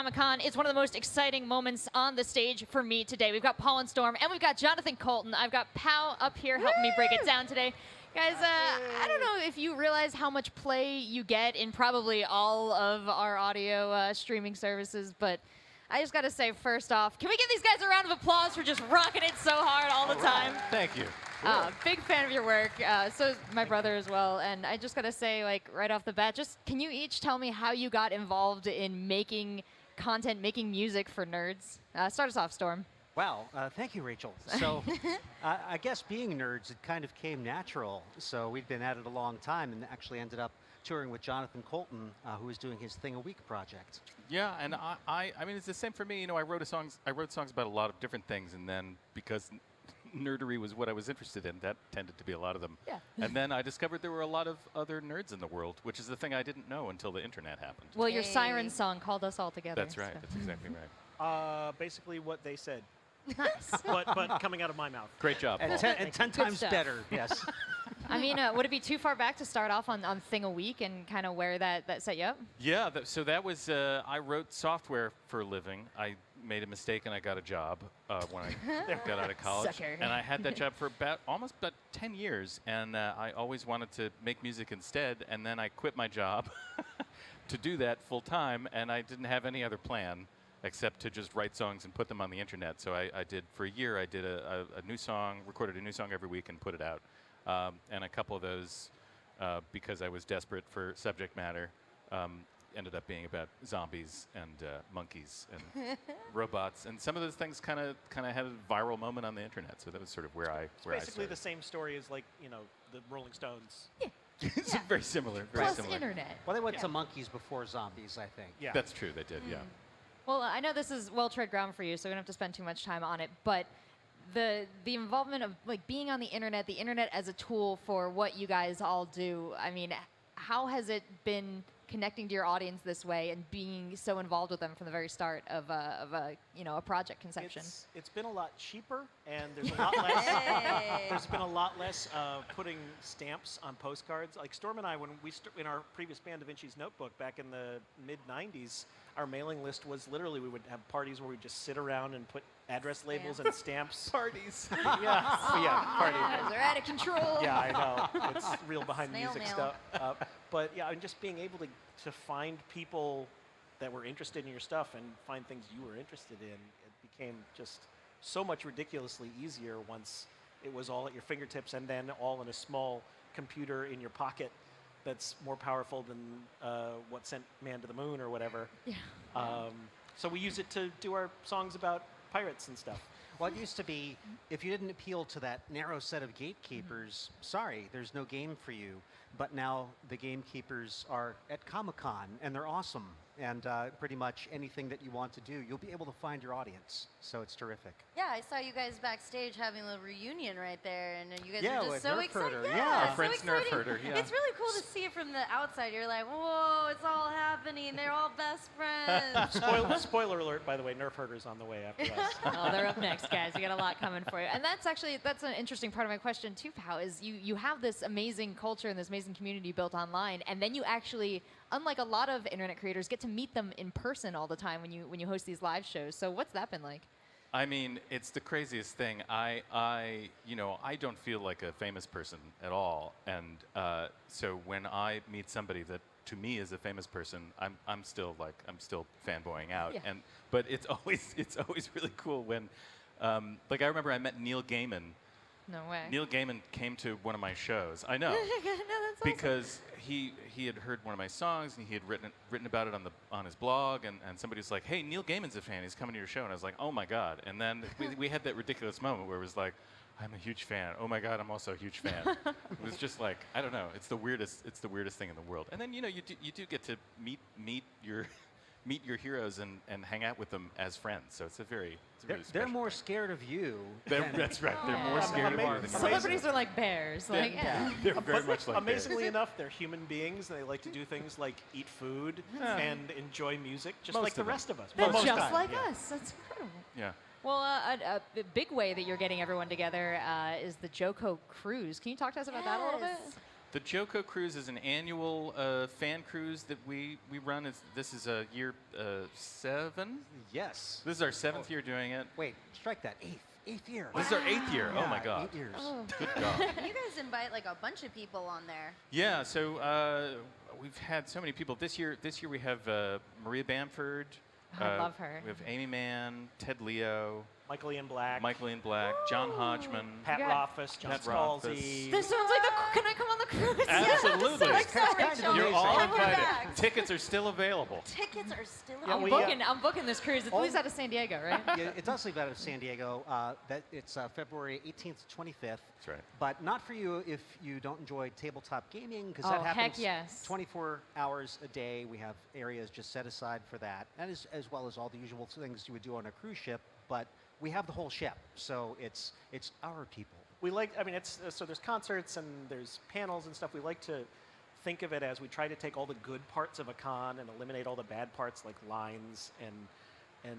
Comic-Con. It's one of the most exciting moments on the stage for me today. We've got Paul and Storm, and we've got Jonathan Coulton. I've got Pow up here helping me break it down today. Guys, I don't know if you realize how much play you get in probably all of our audio streaming services, but I just got to say, first off, can we give these guys a round of applause for just rocking it so hard all the time? Thank you. Big fan of your work. So is my brother as well. And I just got to say, like, right off the bat, just can you each tell me how you got involved in making content, making music for nerds? Start us off, Storm. Wow, thank you, Rachel. So I guess being nerds, it kind of came natural. So we'd been at it a long time and actually ended up touring with Jonathan Coulton, who was doing his Thing a Week project. Yeah, and I mean, it's the same for me. You know, I wrote songs about a lot of different things, and then because nerdery was what I was interested in, that tended to be a lot of them. Yeah. And then I discovered there were a lot of other nerds in the world, which is the thing I didn't know until the internet happened. Well, your Siren song called us all together. That's right. So. That's exactly right. Basically what they said. Nice. but coming out of my mouth. Great job, Paul. And 10 times stuff. better, yes. I mean, would it be too far back to start off on Thing a Week and kind of where that set you up? Yeah, so that was, I wrote software for a living. I made a mistake and I got a job when I got out of college. Sucker. And I had that job for almost about 10 years. And I always wanted to make music instead. And then I quit my job to do that full time. And I didn't have any other plan except to just write songs and put them on the internet. So I did, for a year, I did a new song, recorded a new song every week and put it out. And a couple of those, because I was desperate for subject matter, ended up being about zombies and monkeys and robots. And some of those things kind of had a viral moment on the internet. So that was sort of where I It's basically started. the same story as, like, you know, the Rolling Stones. Yeah. It's very similar. Very Plus similar. internet. Well, they went to monkeys before zombies, I think. Yeah. That's true. They did. Yeah. Well, I know this is well-tread ground for you, so we don't have to spend too much time on it, but the involvement of, like, being on the internet as a tool for what you guys all do, I mean, how has it been connecting to your audience this way and being so involved with them from the very start of a project conception? It's been a lot cheaper, and there's a lot less. There's been a lot less putting stamps on postcards. Like Storm and I, when we in our previous band, Da Vinci's Notebook, back in the mid '90s, our mailing list was literally we would have parties where we'd just sit around and put address labels and stamps. Parties. Yeah, parties. They're out of control. Yeah, I know. It's real behind Snail music mail. stuff. But yeah, and just being able to find people that were interested in your stuff and find things you were interested in, it became just so much ridiculously easier once it was all at your fingertips and then all in a small computer in your pocket that's more powerful than what sent man to the moon or whatever. Yeah. So we use it to do our songs about pirates and stuff. Well, it used to be, if you didn't appeal to that narrow set of gatekeepers, sorry, there's no game for you. But now the gamekeepers are at Comic-Con, and they're awesome. And pretty much anything that you want to do, you'll be able to find your audience. So it's terrific. Yeah, I saw you guys backstage having a reunion right there, and you guys Yeah, were with just so Nerf excited. Herder, Yeah, yeah. it's Friends so Nerf exciting. Herder, yeah. It's really cool to see it from the outside. You're like, whoa, it's all happening. They're all best friends. Spoiler alert, by the way, Nerf Herder's on the way after us. Oh, they're up next, guys. We got a lot coming for you. And that's an interesting part of my question, too, Pao, is you have this amazing culture and this amazing community built online, and then you actually, unlike a lot of internet creators, get to meet them in person all the time when you host these live shows. So what's that been like? I mean, it's the craziest thing. I don't feel like a famous person at all, and so when I meet somebody that to me is a famous person, I'm still fanboying out. Yeah. But it's always really cool when, like, I remember I met Neil Gaiman. No way. Neil Gaiman came to one of my shows. I know. No, that's awesome. Because he had heard one of my songs and he had written about it on his blog, and somebody was like, hey, Neil Gaiman's a fan, he's coming to your show. And I was like, oh my God. And then we had that ridiculous moment where it was like, I'm a huge fan. Oh my God, I'm also a huge fan. It was just like, I don't know, it's the weirdest thing in the world. And then you do get to meet your heroes and hang out with them as friends. So it's a really They're special more thing. scared of you. That's right. They're more Yeah. scared of you than you. Celebrities are like bears. Like, yeah. They're very much like Amazingly bears. enough, they're human beings. And they like to do things like eat food and enjoy music, just Most like the of them. rest of us. They're Most just time, like yeah. us. That's incredible. Yeah. Well, a big way that you're getting everyone together is the Joko Cruise. Can you talk to us about that a little bit? The Joko Cruise is an annual fan cruise that we run. This is year 7. Yes. This is our 7th year doing it. Wait, strike that. Eighth year. This is our 8th year. Oh my Yeah, God. 8 years. Good God. You guys invite like a bunch of people on there. Yeah. So we've had so many people this year. This year we have Maria Bamford. I love her. We have Amy Mann, Ted Leo, Michael Ian Black, John Hodgman. Pat You got- Rothfuss, John Pat Scalzi. Rothfuss. This sounds like can I come on the cruise? Absolutely. I'm so excited. You're all Pack my invited. bags. Tickets are still available. Tickets are still Yeah, I'm available. we, booking. I'm booking this cruise. It leaves out of San Diego, right? Yeah, it does leave out of San Diego. It's February 18th to 25th. That's right. But not for you if you don't enjoy tabletop gaming, because Oh, that heck happens yes. 24 hours a day. We have areas just set aside for that, and as well as all the usual things you would do on a cruise ship. But we have the whole ship, so it's our people. We like, I mean, it's so there's concerts and there's panels and stuff. We like to think of it as we try to take all the good parts of a con and eliminate all the bad parts like lines and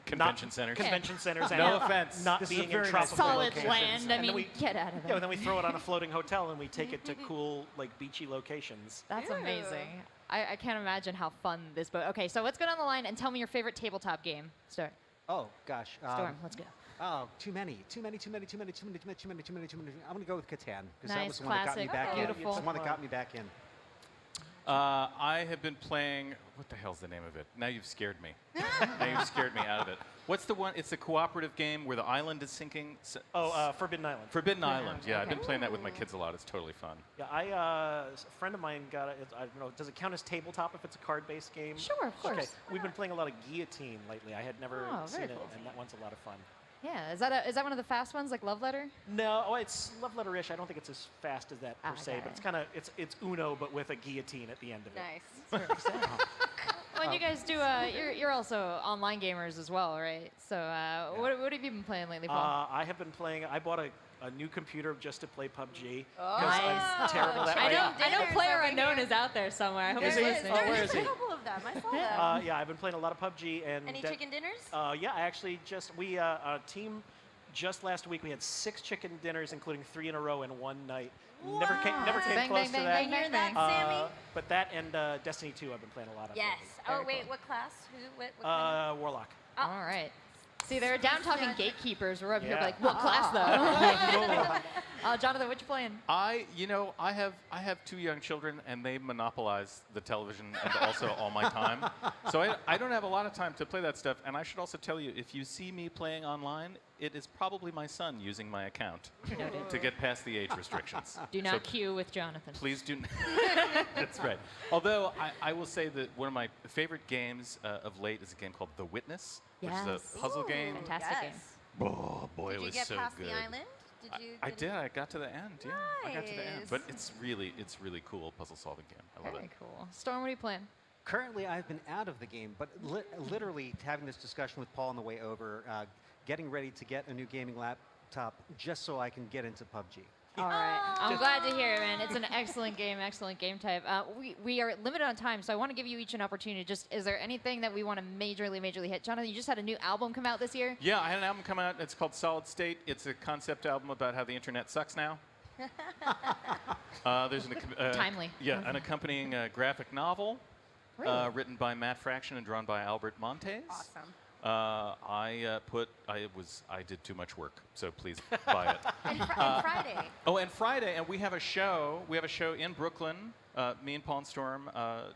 Convention centers. Convention centers. No and offense. Not This is a being in very nice tropical Solid locations. land. I And then mean, get out of yeah, there. and then we throw it on a floating hotel and we take it to cool, like beachy locations. That's Ew. amazing. I can't imagine how fun this boat. Okay, so let's go down the line and tell me your favorite tabletop game. Start. Oh gosh. Storm, let's go. Oh, too many. I'm going to go with Catan, because that Nice, was the one that got me classic, back in. beautiful. It's the one that got me back in. I have been playing. What the hell's the name of it? Now you've scared me. Now you've scared me out of it. What's the one? It's a cooperative game where the island is sinking. Forbidden Island. Forbidden Island. Yeah, I've been okay. playing that with my kids a lot. It's totally fun. Yeah, a friend of mine got it. I don't know. Does it count as tabletop if it's a card-based game? Sure, of course. Okay, we've been playing a lot of Guillotine lately. I had never Oh, seen very it, cool. and that one's a lot of fun. Yeah, is that one of the fast ones like Love Letter? No, it's love letter-ish. I don't think it's as fast as that per se, Okay. but it's kind of it's Uno, but with a guillotine at the end of it. Nice. Well, and you guys do. You're also online gamers as well, right? So, what have you been playing lately, Paul? I have been playing. I bought a new computer just to play PUBG. Oh. 'Cause I'm terrible that I way. know Dinners Player over Unknown here. is out there somewhere. I hope Is he's he? listening. Oh, where is he? A couple of them. I saw them. Yeah, I've been playing a lot of PUBG and Any chicken dinners? Yeah, I actually a team just last week we had 6 chicken dinners, including 3 in a row in one night. Never came Bang, close bang, to bang, that. bang, Hear bang. that, Sammy? But that and Destiny 2 I've been playing a lot of. Yes. Very Oh wait, cool. what class? What kind of- Warlock. All right. See, they're down talking gatekeepers. We're up here Yeah. like, what class though? Jonathan, what you playing? I have 2 young children, and they monopolize the television and also all my time. So I don't have a lot of time to play that stuff. And I should also tell you, if you see me playing online, it is probably my son using my account to get past the age restrictions. Do So not queue with Jonathan. please do. That's right. Although I will say that one of my favorite games of late is a game called The Witness, which is Yes. a puzzle game. Fantastic game. Oh boy, Did it you was get so past good. the island? I did. I got to the end. Yeah, I got to the end. Nice. But it's really cool puzzle solving game. I love Very it. cool. Storm, what are you playing? Currently, I've been out of the game, but literally having this discussion with Paul on the way over, getting ready to get a new gaming laptop just so I can get into PUBG. All right. I'm glad to hear it, man. It's an excellent game type. We are limited on time, so I want to give you each an opportunity. Just, is there anything that we want to majorly hit? Jonathan, you just had a new album come out this year. Yeah, I had an album come out. It's called Solid State. It's a concept album about how the internet sucks now. There's Timely. Yeah, an accompanying graphic novel Really? written by Matt Fraction and drawn by Albert Montes. Awesome. I did too much work, so please buy it. And Friday. Oh, and Friday, and we have a show. We have a show in Brooklyn, me and Paul and Storm,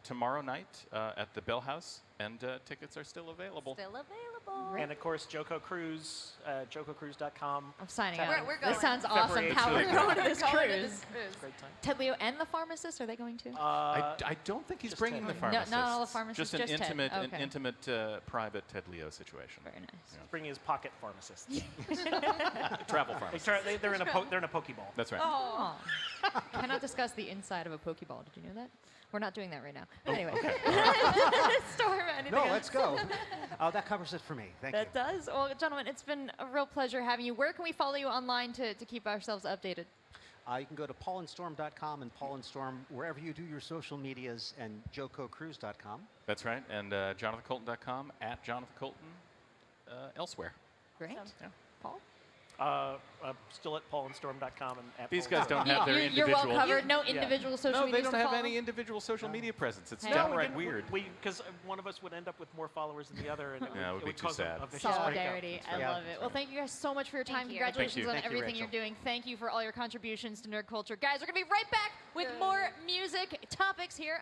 tomorrow night at the Bell House, and tickets are still available. Still available. And of course, Joko Cruise, jokocruise.com. I'm signing We're- up. we're This going. sounds awesome. February How 8th. we're going to this Going to cruise. this cruise. Great time. Ted Leo and the pharmacist, are they going to? I don't think he's just bringing Ted. the No, pharmacist. not all the pharmacists, Just an just Ted. intimate, Okay. private Ted Leo situation. Very nice. Bringing his pocket pharmacist. Travel pharmacist. They're in a Pokeball. That's right. Oh. Cannot discuss the inside of a Pokeball. Did you know that? We're not doing that right now. Anyway. Storm, anything No, else? let's go. That covers it for me. Thank you. That does. Well, gentlemen, it's been a real pleasure having you. Where can we follow you online to keep ourselves updated? You can go to paulandstorm.com and paulandstorm wherever you do your social medias, and jokocruise.com. That's right. And JonathanCoulton.com, at Jonathan Coulton, elsewhere. Great. Yeah. Paul? Still at paulandstorm.com and at These Paul guys and Storm. don't have their You're individual. well covered. No individual social No, media. they don't have any individual social media presence. It's Hey. No, we downright didn't- weird. Because one of us would end up with more followers than the other, and Yeah, it would be too cause sad. a vicious breakup. Solidarity. I right. love it. Well, thank you guys so much for your time. Thank you. Congratulations Thank you. on Thank you, everything Rachel. you're doing. Thank you for all your contributions to nerd culture. Guys, we're going to be right back with more music topics here.